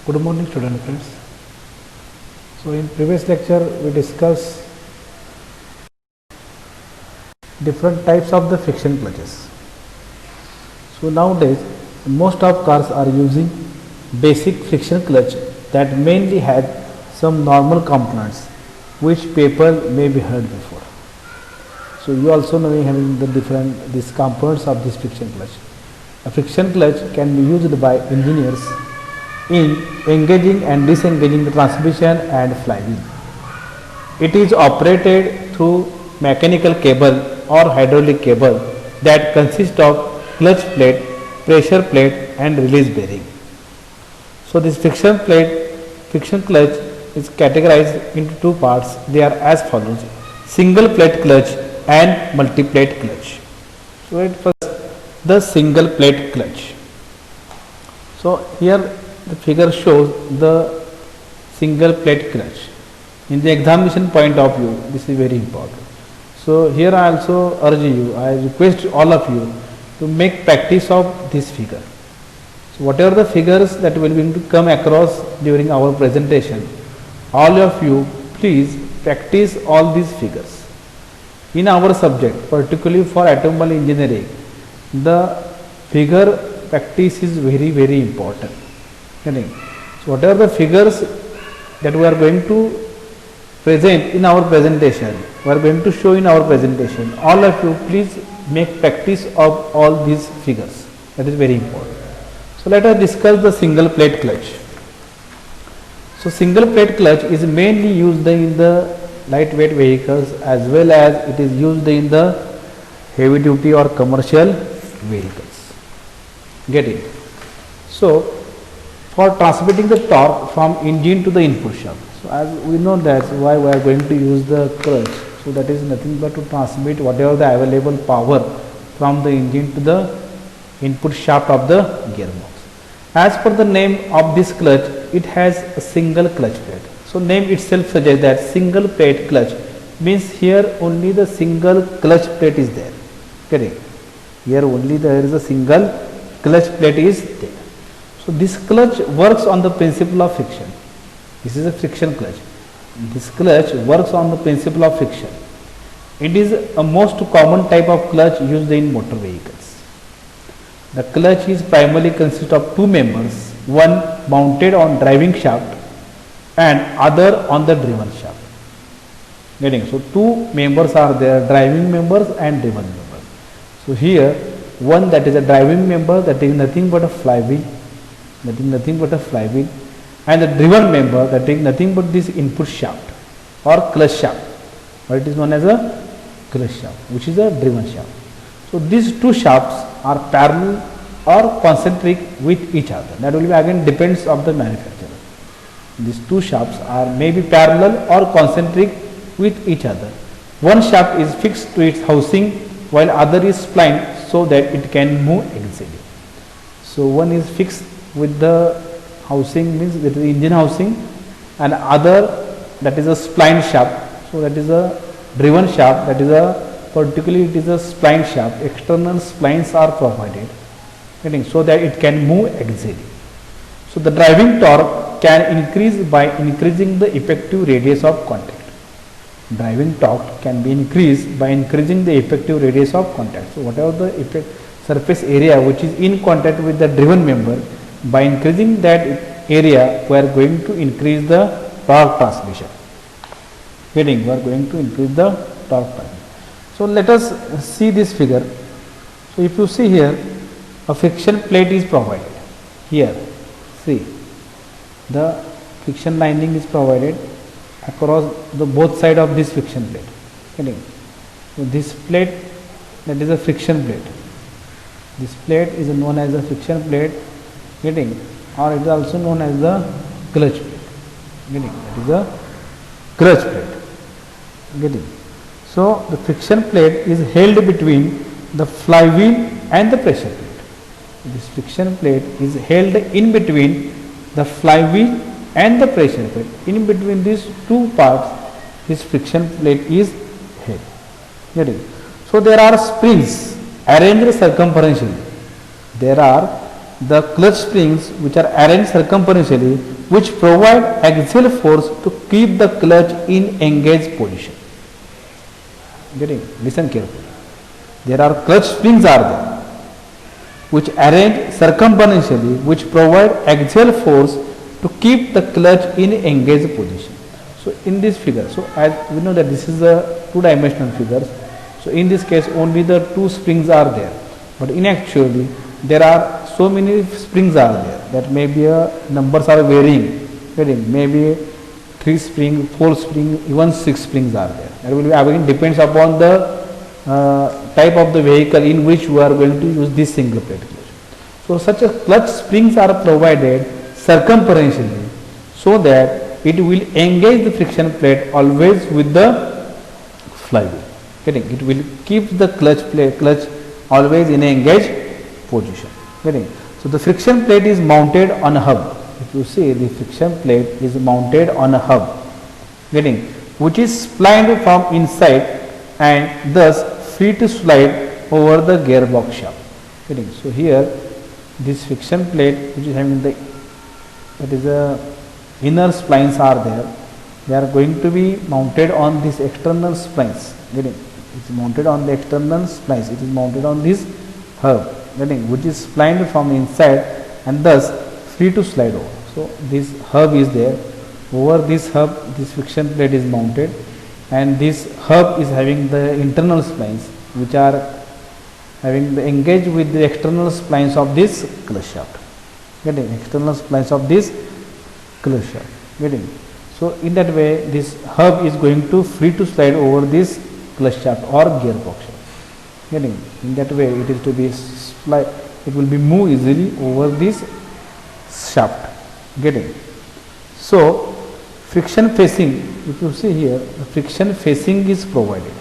Good morning, student friends. So in previous lecture we discussed different types of the friction clutches. So nowadays most of cars are using basic friction clutch that mainly had some normal components which people may be heard before. So you also know having the different these components of this friction clutch. A friction clutch can be used by engineers in engaging and disengaging the transmission and flywheel. It is operated through mechanical cable or hydraulic cable that consists of clutch plate, pressure plate and release bearing. So this friction clutch is categorized into two parts. They are as follows: single plate clutch and multi plate clutch. So first the single plate clutch. So here the figure shows the single plate clutch. In the examination point of view, this is very important. So here I also urge you, I request all of you to make practice of this figure. So whatever the figures that will be to come across during our presentation, all of you please practice all these figures. In our subject, particularly for automobile engineering, the figure practice is very important. So whatever the figures that we are going to present in our presentation, we are going to show in our presentation, all of you please make practice of all these figures. That is very important. So let us discuss the single plate clutch. So single plate clutch is mainly used in the lightweight vehicles as well as it is used in the heavy duty or commercial vehicles. Get it? So for transmitting the torque from engine to the input shaft. So as we know that why we are going to use the clutch. So that is nothing but to transmit whatever the available power from the engine to the input shaft of the gearbox. As per the name of this clutch, it has a single clutch plate. So name itself suggests that single plate clutch means here only the single clutch plate is there. Correct? Here only there is a single clutch plate is there. So this clutch works on the principle of friction. This is a friction clutch. This clutch works on the principle of friction. It is a most common type of clutch used in motor vehicles. The clutch is primarily consists of two members, one mounted on driving shaft and other on the driven shaft. Getting? So two members are there, driving members and driven members. So here one that is a driving member, that is nothing but a flywheel, and the driven member, that is nothing but this input shaft or clutch shaft, or it is known as a clutch shaft, which is a driven shaft. So these two shafts are parallel or concentric with each other. That will be again depends of the manufacturer. These two shafts are maybe parallel or concentric with each other. One shaft is fixed to its housing while other is splined so that it can move easily. So one is fixed with the housing, means with the engine housing, and other that is a spline shaft. So that is a driven shaft, that is a particularly it is a spline shaft. External splines are provided, so that it can move easily. So the driving torque can increase by increasing the effective radius of contact. Driving torque can be increased by increasing the effective radius of contact. So whatever the surface area which is in contact with the driven member, by increasing that area we are going to increase the torque transmission. We are going to increase the torque transmission. So let us see this figure. So if you see here, a friction plate is provided. Here, see, the friction lining is provided across the both side of this friction plate. So this plate, that is a friction plate. This plate is known as a friction plate, or it is also known as the clutch plate. That is a clutch plate. So the friction plate is held between the flywheel and the pressure plate. This friction plate is held in between the flywheel and the pressure plate. In between these two parts, this friction plate is held. So there are springs arranged circumferentially. There are the clutch springs which are arranged circumferentially which provide axial force to keep the clutch in engaged position. Getting? Listen carefully. There are clutch springs are there which arrange circumferentially which provide axial force to keep the clutch in engaged position. So in this figure, so as we know that this is a two-dimensional figure, so in this case only the two springs are there, but in actually there are so many springs are there that maybe numbers are varying, maybe 3 spring, 4 spring, even 6 springs are there. That will be again depends upon the type of the vehicle in which we are going to use this single plate clutch. So such a clutch springs are provided circumferentially so that it will engage the friction plate always with the flywheel. It will keep the clutch always in an engaged position. So the friction plate is mounted on a hub. If you see, the friction plate is mounted on a hub, which is splined from inside and thus free to slide over the gearbox shaft. So here this friction plate which is having the inner splines are there, they are going to be mounted on these external splines. It's mounted on the external splines, it is mounted on this hub, which is splined from inside and thus free to slide over. So this hub is there, over this hub this friction plate is mounted, and this hub is having the internal splines which are having the engaged with the external splines of this clutch shaft. External splines of this clutch shaft. So in that way this hub is going to free to slide over this clutch shaft or gearbox shaft. In that way it is to be slide, it will be move easily over this shaft. So friction facing, if you see here, the friction facing is provided.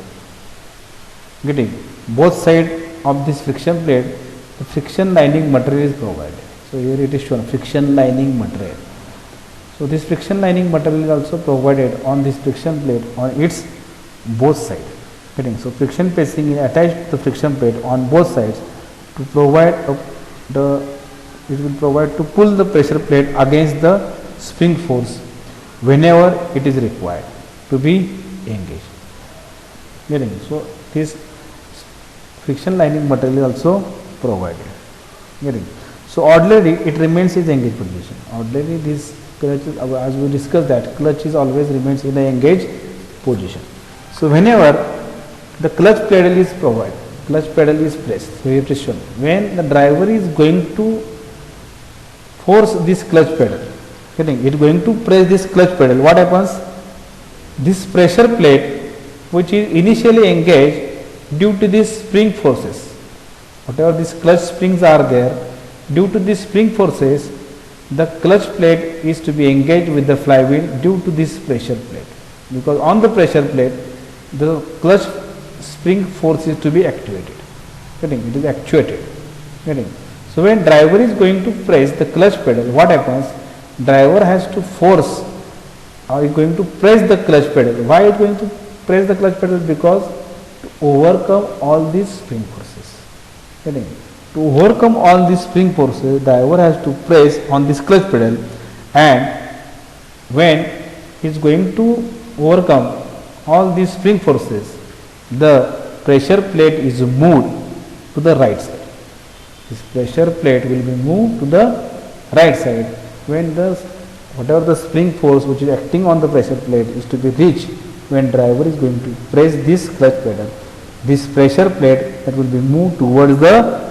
Both sides of this friction plate, the friction lining material is provided. So here it is shown friction lining material. So this friction lining material is also provided on this friction plate on its both sides. So friction facing is attached to the friction plate on both sides to provide it will provide to pull the pressure plate against the spring force whenever it is required to be engaged. So this friction lining material is also provided. So ordinarily it remains in engaged position. Ordinarily this clutch, as we discussed, that clutch is always remains in the engaged position. So whenever the clutch pedal is provided, clutch pedal is pressed, so here it is shown, when the driver is going to force this clutch pedal, it is going to press this clutch pedal, what happens? This pressure plate which is initially engaged due to these spring forces, whatever these clutch springs are there, due to these spring forces the clutch plate is to be engaged with the flywheel due to this pressure plate, because on the pressure plate the clutch spring force is to be activated. It is actuated. So when driver is going to press the clutch pedal, what happens? Driver has to force or is going to press the clutch pedal. Why is going to press the clutch pedal? Because to overcome all these spring forces. To overcome all these spring forces, driver has to press on this clutch pedal, and when he is going to overcome all these spring forces, the pressure plate is moved to the right side. This pressure plate will be moved to the right side when the whatever the spring force which is acting on the pressure plate is to be reached. When driver is going to press this clutch pedal, this pressure plate that will be moved towards the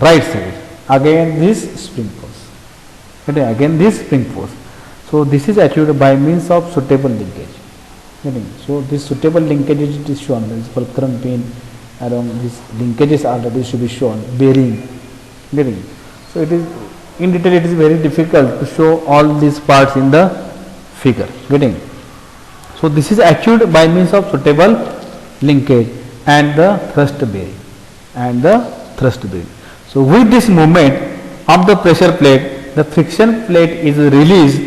right side. Again this spring force. Again this spring force. So this is achieved by means of suitable linkage. So this suitable linkage is shown. This fulcrum pin along these linkages already should be shown. Bearing. So it is in detail. It is very difficult to show all these parts in the figure. So this is achieved by means of suitable linkage and the thrust bearing. So with this movement of the pressure plate, the friction plate is released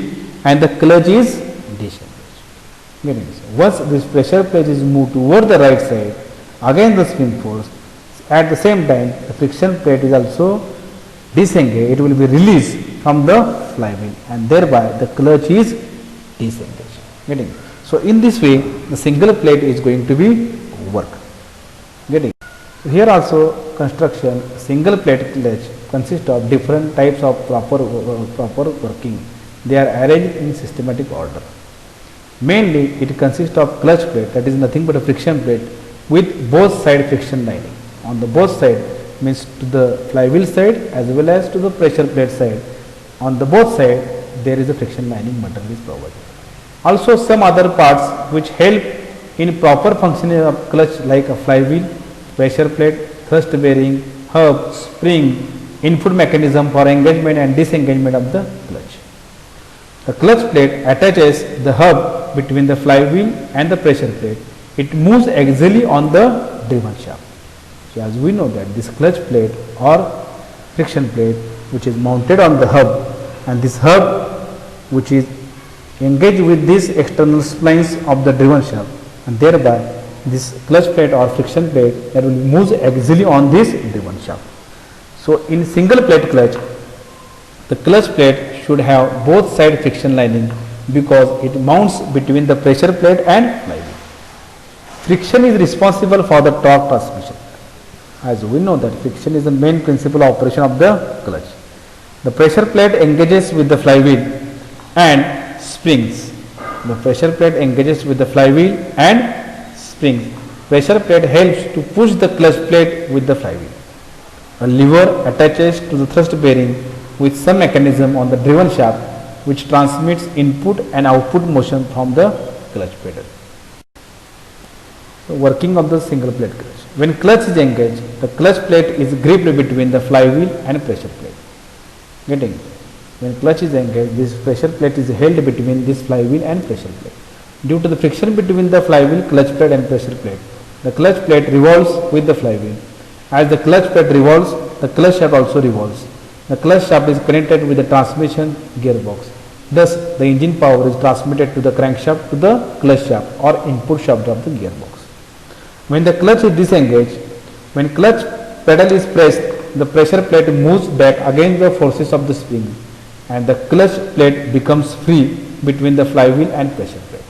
and the clutch is disengaged. Once this pressure plate is moved toward the right side against the spring force, at the same time the friction plate is also disengage, it will be released from the flywheel, and thereby the clutch is disengaged. Getting? So in this way, the single plate is going to be work. Getting? Here also construction single plate clutch consists of different types of proper working. They are arranged in systematic order. Mainly it consists of clutch plate, that is nothing but a friction plate with both side friction lining. On the both side means to the flywheel side as well as to the pressure plate side. On the both side there is a friction lining material is provided. Also some other parts which help in proper functioning of clutch like a flywheel, pressure plate, thrust bearing, hub, spring, input mechanism for engagement and disengagement of the clutch. The clutch plate attaches the hub between the flywheel and the pressure plate. It moves axially on the driven shaft. So as we know that this clutch plate or friction plate which is mounted on the hub, and this hub which is engaged with these external splines of the driven shaft, and thereby this clutch plate or friction plate that will move axially on this driven shaft. So in single plate clutch, the clutch plate should have both side friction lining because it mounts between the pressure plate and flywheel. Friction is responsible for the torque transmission. As we know that friction is the main principle of operation of the clutch. The pressure plate engages with the flywheel and springs. The pressure plate engages with the flywheel and springs. Pressure plate helps to push the clutch plate with the flywheel. A lever attaches to the thrust bearing with some mechanism on the driven shaft which transmits input and output motion from the clutch pedal. So working of the single plate clutch. When clutch is engaged, the clutch plate is gripped between the flywheel and pressure plate. Getting? When clutch is engaged, this pressure plate is held between this flywheel and pressure plate. Due to the friction between the flywheel, clutch plate and pressure plate, the clutch plate revolves with the flywheel. As the clutch plate revolves, the clutch shaft also revolves. The clutch shaft is connected with the transmission gearbox. Thus, the engine power is transmitted to the crankshaft to the clutch shaft or input shaft of the gearbox. When the clutch is disengaged, when clutch pedal is pressed, the pressure plate moves back against the forces of the spring and the clutch plate becomes free between the flywheel and pressure plate.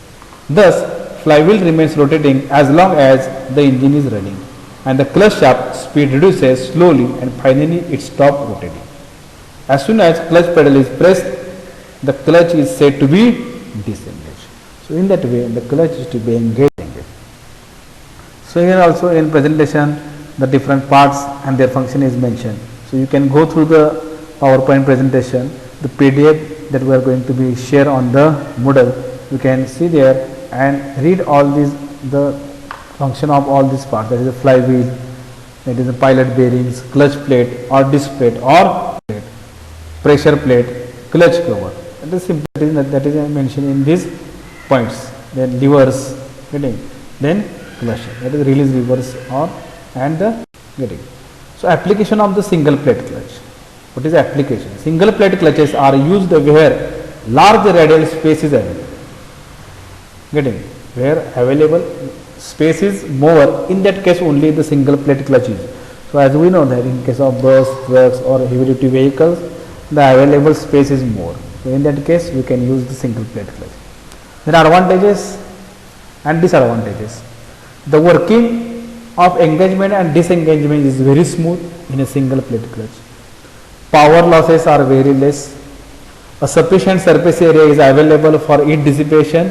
Thus, flywheel remains rotating as long as the engine is running, and the clutch shaft speed reduces slowly and finally it stops rotating. As soon as clutch pedal is pressed, the clutch is said to be disengaged. So in that way, the clutch is to be engaged. So here also in presentation, the different parts and their function is mentioned. So you can go through the PowerPoint presentation, the PDF that we are going to be share on the Moodle. You can see there and read all these, the function of all these parts. That is the flywheel, that is the pilot bearings, clutch plate or disc plate or plate, pressure plate, clutch cover. That is simple. That is mentioned in these points. Then levers, then clutch, that is release levers or and the getting. So application of the single plate clutch. What is application? Single plate clutches are used where large radial space is available. Getting? Where available space is more, in that case only the single plate clutch is. So as we know that in case of bus, trucks or heavy duty vehicles, the available space is more. So in that case we can use the single plate clutch. There are advantages and disadvantages. The working of engagement and disengagement is very smooth in a single plate clutch. Power losses are very less. A sufficient surface area is available for heat dissipation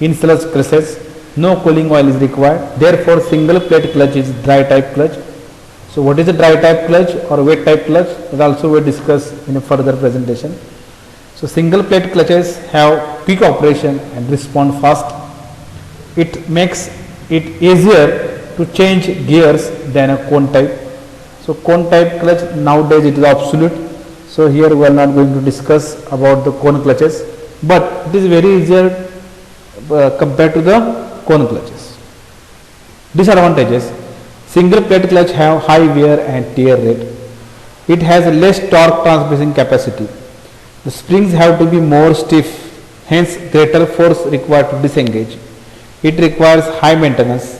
in such clutches. No cooling oil is required. Therefore, single plate clutch is dry type clutch. So, what is a dry type clutch or wet type clutch? That also we discuss in a further presentation. So, single plate clutches have peak operation and respond fast. It makes it easier to change gears than a cone type. So cone type clutch nowadays it is obsolete. So here we are not going to discuss about the cone clutches, but it is very easier compared to the cone clutches. Disadvantages: single plate clutch have high wear and tear rate. It has less torque transmission capacity. The springs have to be more stiff, hence greater force required to disengage. It requires high maintenance.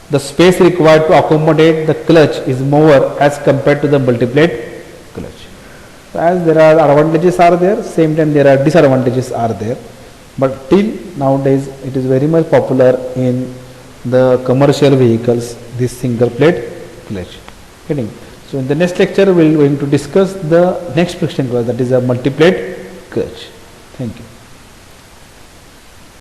The space required to accommodate the clutch is more as compared to the multi-plate clutch. So as there are advantages are there, same time there are disadvantages are there. But till nowadays it is very much popular in the commercial vehicles, this single plate clutch. Getting? So in the next lecture we are going to discuss the next friction clutch, that is a multi-plate clutch. Thank you.